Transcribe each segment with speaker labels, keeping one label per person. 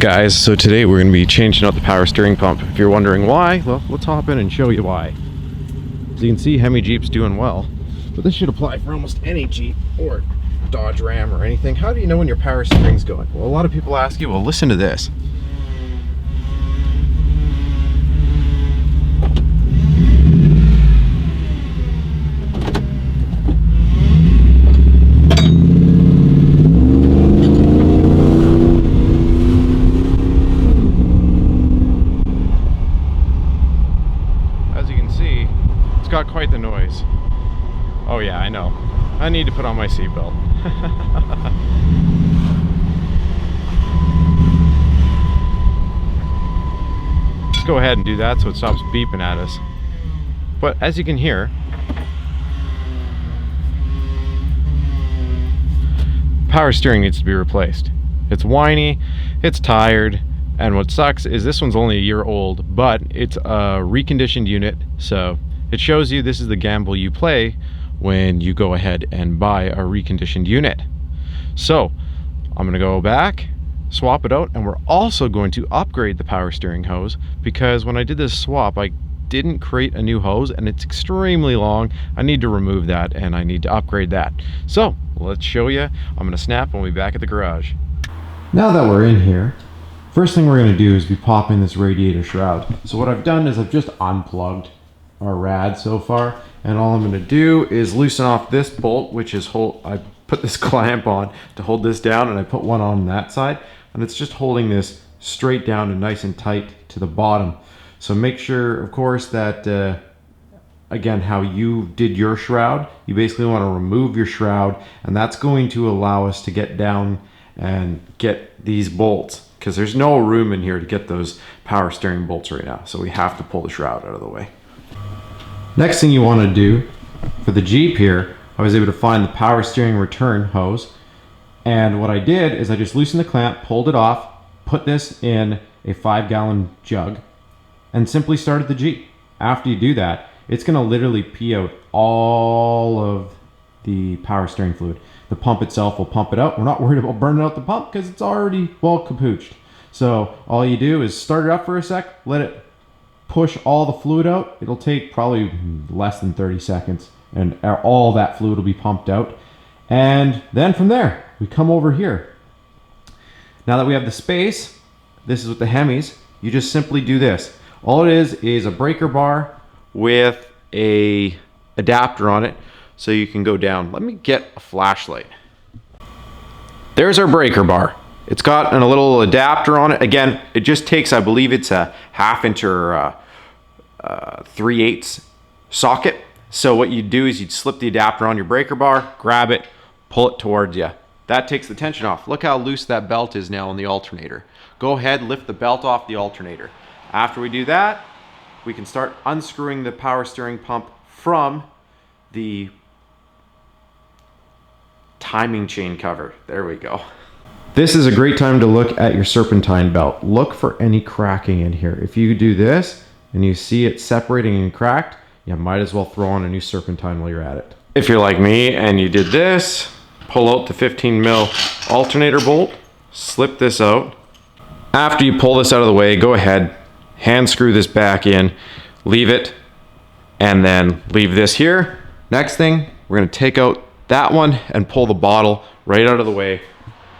Speaker 1: Guys, so today we're going to be changing out the power steering pump. If you're wondering why, well, let's hop in and show you why. As you can see, Hemi Jeep's doing well, but this should apply for almost any Jeep or Dodge Ram or anything. How do you know when your power steering's going? Well, a lot of people ask you, well, listen to this. Got quite the noise. Oh yeah, I know. I need to put on my seatbelt. Let's go ahead and do that so it stops beeping at us. But as you can hear, power steering needs to be replaced. It's whiny, it's tired, and what sucks is this one's only a year old, but it's a reconditioned unit, so it shows you this is the gamble you play when you go ahead and buy a reconditioned unit. So I'm going to go back, swap it out, and we're also going to upgrade the power steering hose, because when I did this swap I didn't create a new hose and it's extremely long. I need to remove that and I need to upgrade that. So let's show you. I'm going to snap and we'll be back at the garage. Now that we're in here, first thing we're going to do is be popping this radiator shroud. So what I've done is I've just unplugged our rad so far, and all I'm going to do is loosen off this bolt, which is I put this clamp on to hold this down, and I put one on that side, and it's just holding this straight down and nice and tight to the bottom. So make sure, of course, that again, how you did your shroud, you basically want to remove your shroud, and that's going to allow us to get down and get these bolts, because there's no room in here to get those power steering bolts right now, so we have to pull the shroud out of the way. Next thing you want to do for the Jeep here, I was able to find the power steering return hose, and what I did is I just loosened the clamp, pulled it off, put this in a 5-gallon jug, and simply started the Jeep. After you do that, it's going to literally pee out all of the power steering fluid. The pump itself will pump it out. We're not worried about burning out the pump because it's already well capooched. So all you do is start it up for a sec, let it push all the fluid out. It'll take probably less than 30 seconds and all that fluid will be pumped out. And then from there, we come over here. Now that we have the space, this is with the Hemis, you just simply do this. All it is a breaker bar with a adapter on it so you can go down. Let me get a flashlight. There's our breaker bar. It's got a little adapter on it. Again, it just takes, I believe it's a 1/2 inch or 3/8 socket. So what you do is you'd slip the adapter on your breaker bar, grab it, pull it towards you. That takes the tension off. Look how loose that belt is now on the alternator. Go ahead, lift the belt off the alternator. After we do that, we can start unscrewing the power steering pump from the timing chain cover. There we go. This is a great time to look at your serpentine belt. Look for any cracking in here. If you do this and you see it separating and cracked, you might as well throw on a new serpentine while you're at it. If you're like me and you did this, pull out the 15 mil alternator bolt, slip this out. After you pull this out of the way, go ahead, hand screw this back in, leave it, and then leave this here. Next thing, we're going to take out that one and pull the bottle right out of the way.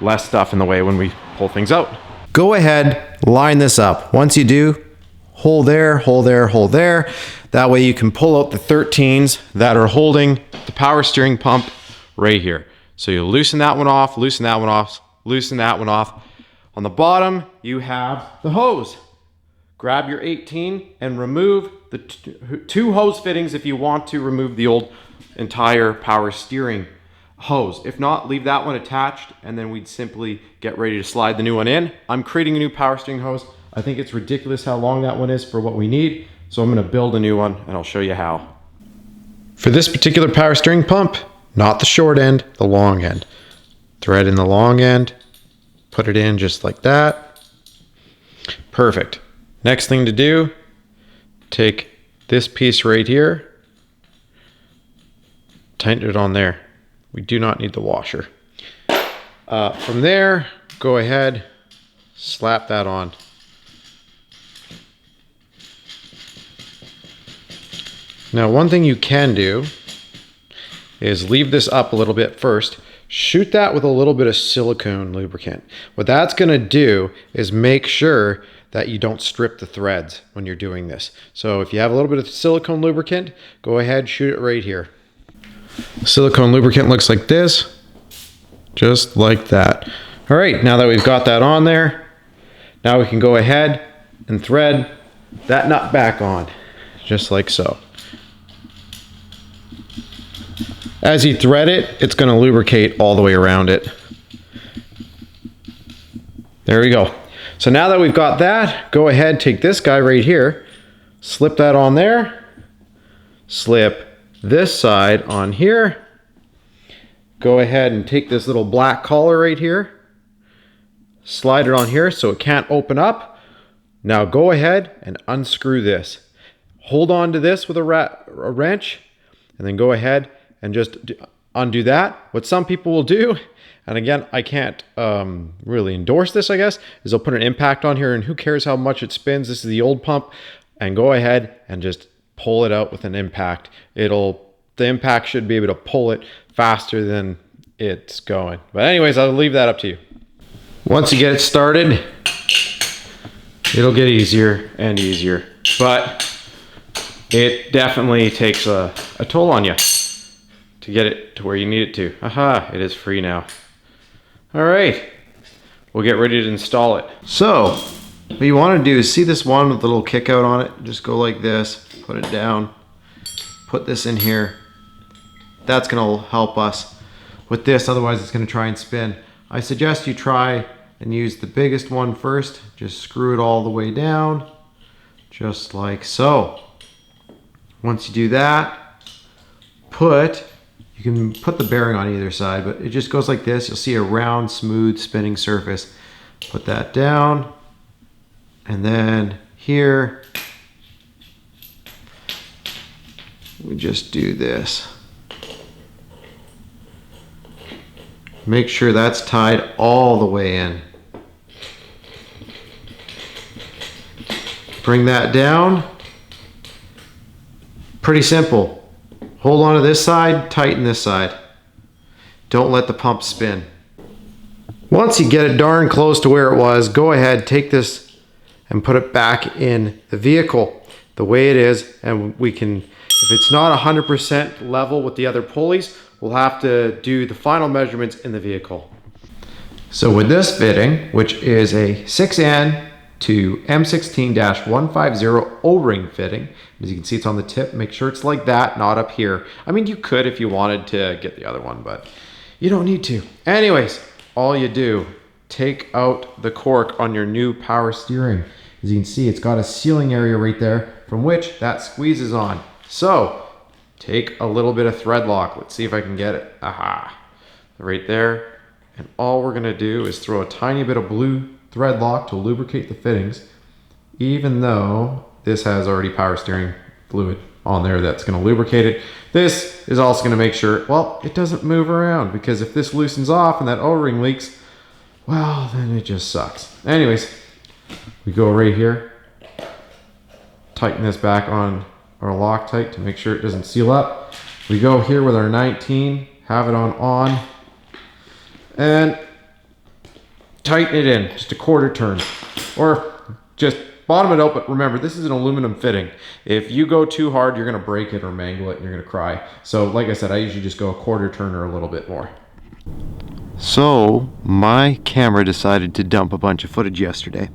Speaker 1: Less stuff in the way when we pull things out. Go ahead, line this up. Once you do, hole there, hole there, hole there. That way you can pull out the 13s that are holding the power steering pump right here. So you loosen that one off, loosen that one off, loosen that one off. On the bottom, you have the hose. Grab your 18 and remove the two hose fittings if you want to remove the old entire power steering hose. If not, leave that one attached and then we'd simply get ready to slide the new one in. I'm creating a new power steering hose. I think it's ridiculous how long that one is for what we need. So I'm going to build a new one and I'll show you how. For this particular power steering pump, not the short end, the long end. Thread in the long end, put it in just like that. Perfect. Next thing to do, take this piece right here, tighten it on there. We do not need the washer. From there, go ahead, slap that on. Now, one thing you can do is leave this up a little bit first. Shoot that with a little bit of silicone lubricant. What that's going to do is make sure that you don't strip the threads when you're doing this. So if you have a little bit of silicone lubricant, go ahead, shoot it right here. Silicone lubricant looks like this, just like that. All right, now that we've got that on there, now we can go ahead and thread that nut back on, just like so. As you thread it, it's going to lubricate all the way around it. There we go. So now that we've got that, go ahead, take this guy right here, slip that on there, slip this side on here, go ahead and take this little black collar right here, slide it on here so it can't open up. Now go ahead and unscrew this. Hold on to this with a wrench, and then go ahead and just undo that. What some people will do, and again, I can't really endorse this, I guess, is they'll put an impact on here, and who cares how much it spins. This is the old pump, and go ahead and just pull it out with an impact. The impact should be able to pull it faster than it's going. But anyways, I'll leave that up to you. Once you get it started, it'll get easier and easier, but it definitely takes a toll on you to get it to where you need it to. Aha, it is free now. All right, we'll get ready to install it. So what you want to do is see this one with the little kick out on it. Just go like this, put it down, put this in here. That's going to help us with this, otherwise it's going to try and spin. I suggest you try and use the biggest one first. Just screw it all the way down, just like so. Once you do that, you can put the bearing on either side, but it just goes like this. You'll see a round, smooth, spinning surface. Put that down, and then here, we just do this. Make sure that's tied all the way in. Bring that down. Pretty simple. Hold on to this side, tighten this side. Don't let the pump spin. Once you get it darn close to where it was, go ahead, take this and put it back in the vehicle the way it is, and we can, if it's not 100% level with the other pulleys, we'll have to do the final measurements in the vehicle. So with this fitting, which is a 6N to M16-150 O-ring fitting, as you can see it's on the tip, make sure it's like that, not up here. I mean, you could if you wanted to get the other one, but you don't need to. Anyways, all you do, take out the cork on your new power steering. As you can see, it's got a sealing area right there from which that squeezes on. So take a little bit of thread lock. Let's see if I can get it. Aha, right there. And all we're gonna do is throw a tiny bit of blue thread lock to lubricate the fittings, even though this has already power steering fluid on there that's gonna lubricate it. This is also gonna make sure, well, it doesn't move around, because if this loosens off and that O-ring leaks, well, then it just sucks. Anyways, we go right here, tighten this back on our Loctite to make sure it doesn't seal up. We go here with our 19, have it on, and tighten it in, just a quarter turn, or just bottom it out. But remember, this is an aluminum fitting. If you go too hard, you're gonna break it or mangle it and you're gonna cry. So like I said, I usually just go a quarter turn or a little bit more. So my camera decided to dump a bunch of footage yesterday.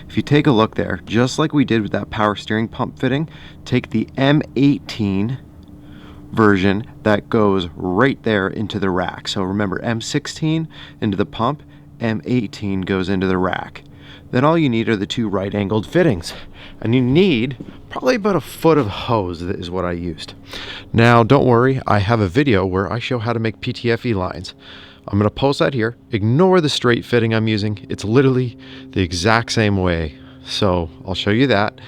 Speaker 1: If you take a look there, just like we did with that power steering pump fitting, take the M18 version that goes right there into the rack. So remember, M16 into the pump, M18 goes into the rack. Then all you need are the two right angled fittings, and you need probably about a foot of hose. That is what I used. Now don't worry, I have a video where I show how to make PTFE lines. I'm going to post that here. Ignore the straight fitting I'm using. It's literally the exact same way. So I'll show you that,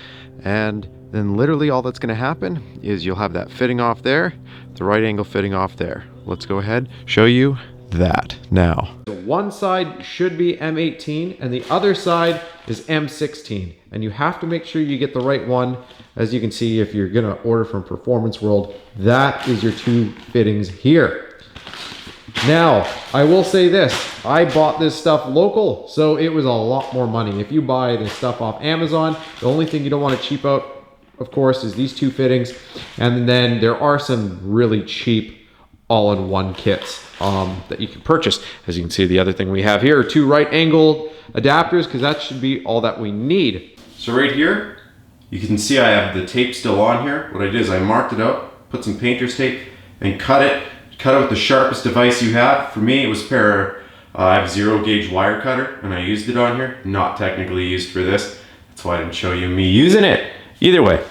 Speaker 1: and then literally all that's going to happen is you'll have that fitting off there, the right angle fitting off there. Let's go ahead, show you that now. So one side should be M18 and the other side is M16. And you have to make sure you get the right one. As you can see, if you're gonna order from Performance World, that is your two fittings here. Now, I will say this, I bought this stuff local, so it was a lot more money. If you buy this stuff off Amazon, the only thing you don't want to cheap out, of course, is these two fittings. And then there are some really cheap all-in-one kits that you can purchase. As you can see, the other thing we have here are two right angle adapters, because that should be all that we need. So right here, you can see I have the tape still on here. What I did is I marked it out, put some painter's tape, and cut it with the sharpest device you have. For me, it was a pair of, I have 0-gauge wire cutter, and I used it on here. Not technically used for this. That's why I didn't show you me using it. Either way,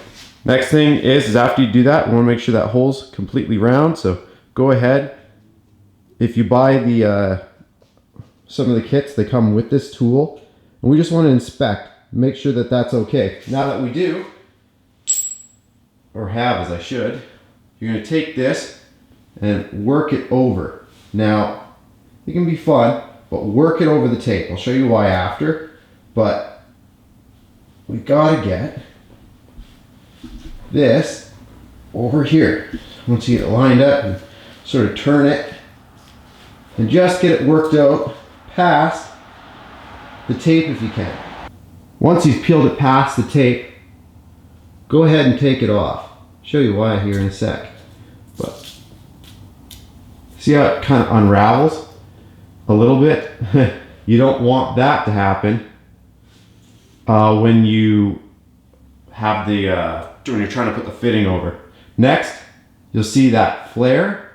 Speaker 1: next thing is after you do that, we want to make sure that hole's completely round. So go ahead. If you buy the some of the kits, they come with this tool, and we just want to inspect, make sure that that's okay. Now that we do, or have as I should, you're going to take this and work it over. Now, it can be fun, but work it over the tape. I'll show you why after, but we gotta get this over here. Once you get it lined up, and sort of turn it, and just get it worked out past the tape if you can. Once you've peeled it past the tape, go ahead and take it off. Show you why here in a sec. But see how it kind of unravels a little bit? You don't want that to happen when you have the when you're trying to put the fitting over. Next, you'll see that flare.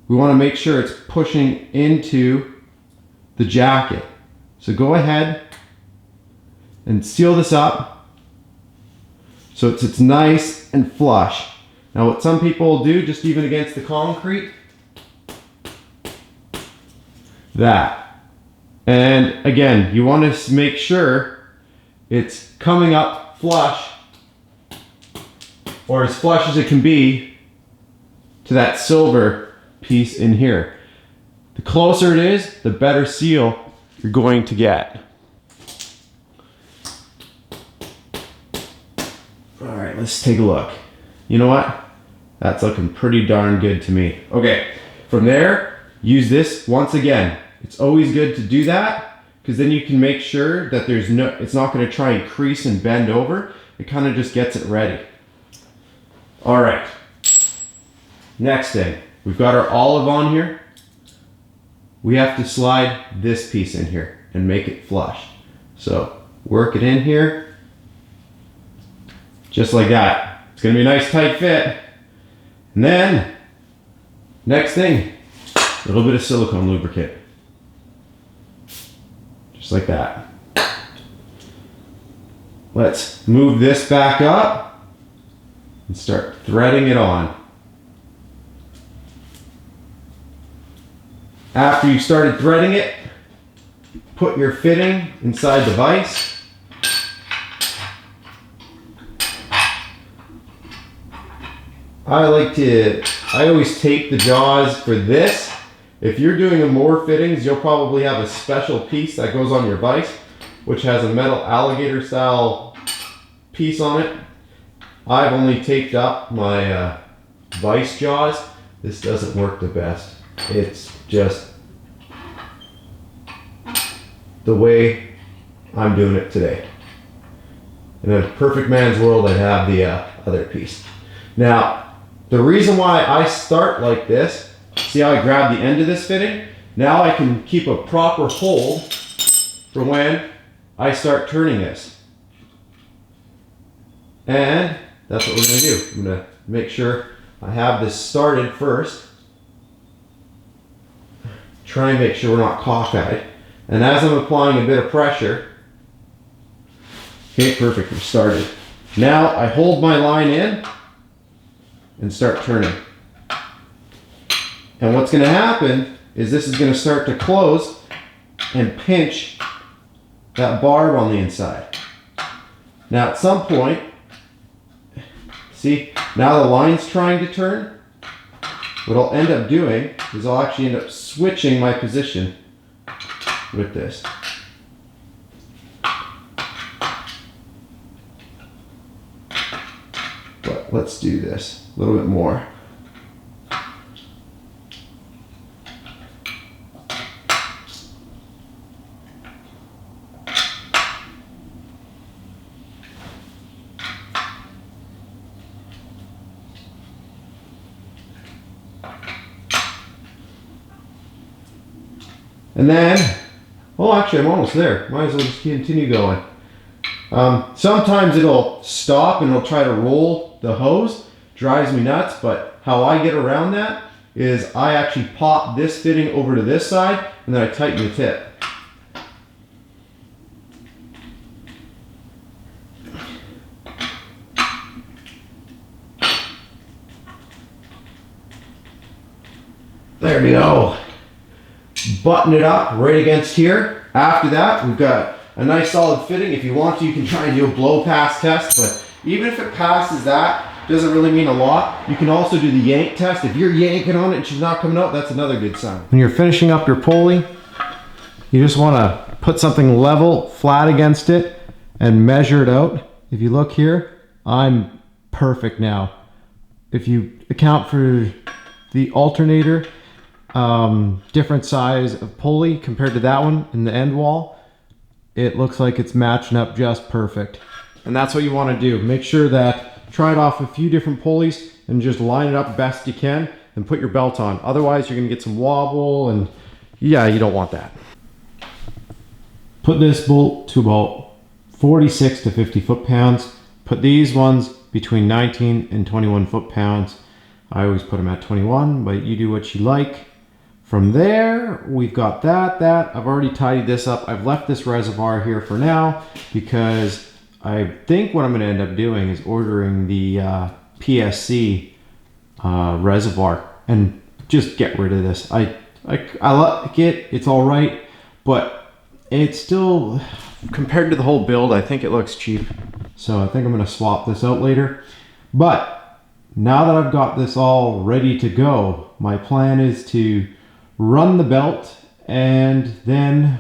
Speaker 1: We want to make sure it's pushing into the jacket. So go ahead and seal this up so it's nice and flush. Now what some people will do, just even against the concrete, that. And again, you want to make sure it's coming up flush, or as flush as it can be, to that silver piece in here. The closer it is, the better seal you're going to get. All right, let's take a look. You know what? That's looking pretty darn good to me. Okay, from there, use this once again. It's always good to do that, because then you can make sure that it's not going to try and crease and bend over. It kind of just gets it ready. All right. Next thing, we've got our olive on here. We have to slide this piece in here and make it flush. So work it in here, just like that. It's going to be a nice tight fit. And then, next thing, a little bit of silicone lubricant. Just like that. Let's move this back up and start threading it on. After you started threading it, put your fitting inside the vise. I always tape the jaws for this. If you're doing more fittings, you'll probably have a special piece that goes on your vise, which has a metal alligator style piece on it. I've only taped up my vise jaws. This doesn't work the best. It's just the way I'm doing it today. In a perfect man's world, I'd have the other piece. Now, the reason why I start like this, see how I grab the end of this fitting? Now I can keep a proper hold for when I start turning this. And that's what we're going to do. I'm going to make sure I have this started first. Try and make sure we're not cockeyed. And as I'm applying a bit of pressure, okay, perfect, we're started. Now I hold my line in and start turning. And what's going to happen is this is going to start to close and pinch that barb on the inside. Now at some point, see, now the line's trying to turn.
Speaker 2: what I'll end up doing is I'll actually end up switching my position with this. But let's do this a little bit more. And then, well, actually, I'm almost there. Might as well just continue going. Sometimes it'll stop and it'll try to roll the hose. Drives me nuts, but how I get around that is I actually pop this fitting over to this side and then I tighten the tip. There we go. Button it up right against here. After that, we've got a nice solid fitting. If you want to, you can try and do a blow pass test, but even if it passes that, doesn't really mean a lot. You can also do the yank test. If you're yanking on it and she's not coming out, that's another good sign. When you're finishing up your pulley, you just want to put something level, flat against it, and measure it out. If you look here, I'm perfect now. If you account for the alternator, different size of pulley compared to that one in the end wall, it looks like it's matching up just perfect. And that's what you want to do. Make sure that, try it off a few different pulleys and just line it up best you can and put your belt on. Otherwise you're going to get some wobble, and yeah, you don't want that. Put this bolt to about 46 to 50 foot-pounds. Put these ones between 19 and 21 foot-pounds. I always put them at 21, but you do what you like. From there, we've got that. I've already tidied this up. I've left this reservoir here for now because I think what I'm going to end up doing is ordering the PSC reservoir and just get rid of this. I like it. It's all right, but it's still, compared to the whole build, I think it looks cheap. So I think I'm going to swap this out later. But now that I've got this all ready to go, my plan is to run the belt, and then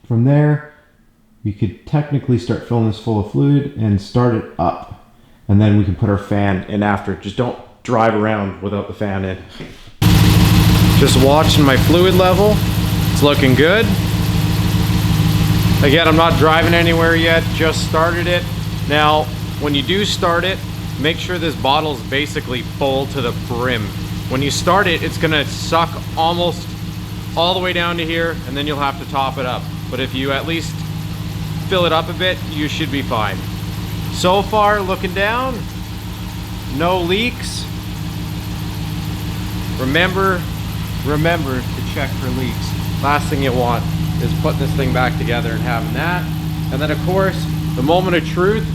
Speaker 2: from there we could technically start filling this full of fluid and start it up, and then we can put our fan in after. Just don't drive around without the fan in.
Speaker 1: Just watching my fluid level. It's looking good. Again, I'm not driving anywhere yet, just started it. Now, when you do start it, make sure this bottle is basically full to the brim. When you start it, it's gonna suck almost all the way down to here, and then you'll have to top it up. But if you at least fill it up a bit, you should be fine. So far, looking down, no leaks. Remember to check for leaks. Last thing you want is putting this thing back together and having that. And then of course, the moment of truth.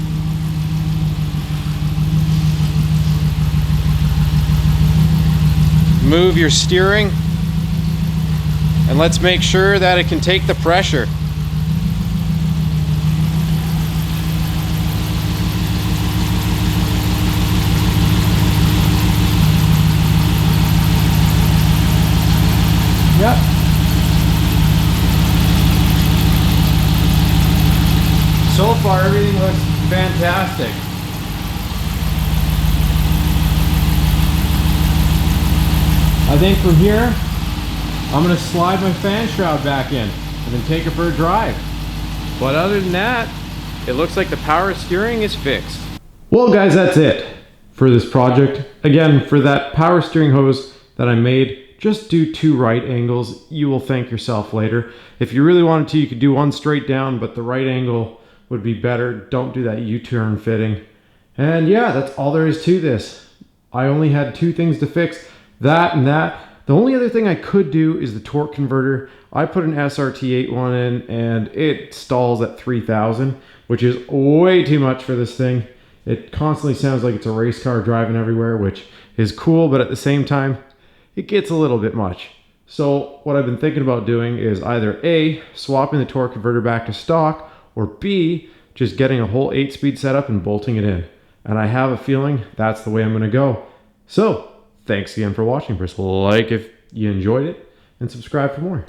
Speaker 1: Move your steering, and let's make sure that it can take the pressure. Yep. So far, everything looks fantastic. I think from here, I'm gonna slide my fan shroud back in and then take it for a drive. But other than that, it looks like the power steering is fixed. Well guys, that's it for this project. Again, for that power steering hose that I made, just do 2 right angles. You will thank yourself later. If you really wanted to, you could do one straight down, but the right angle would be better. Don't do that U-turn fitting. And yeah, that's all there is to this. I only had 2 things to fix. That and that. The only other thing I could do is the torque converter. I put an SRT8 one in and it stalls at 3000, which is way too much for this thing. It constantly sounds like it's a race car driving everywhere, which is cool, but at the same time, it gets a little bit much. So what I've been thinking about doing is either A, swapping the torque converter back to stock, or B, just getting a whole 8-speed setup and bolting it in. And I have a feeling that's the way I'm gonna go. So, thanks again for watching. Press like if you enjoyed it, and subscribe for more.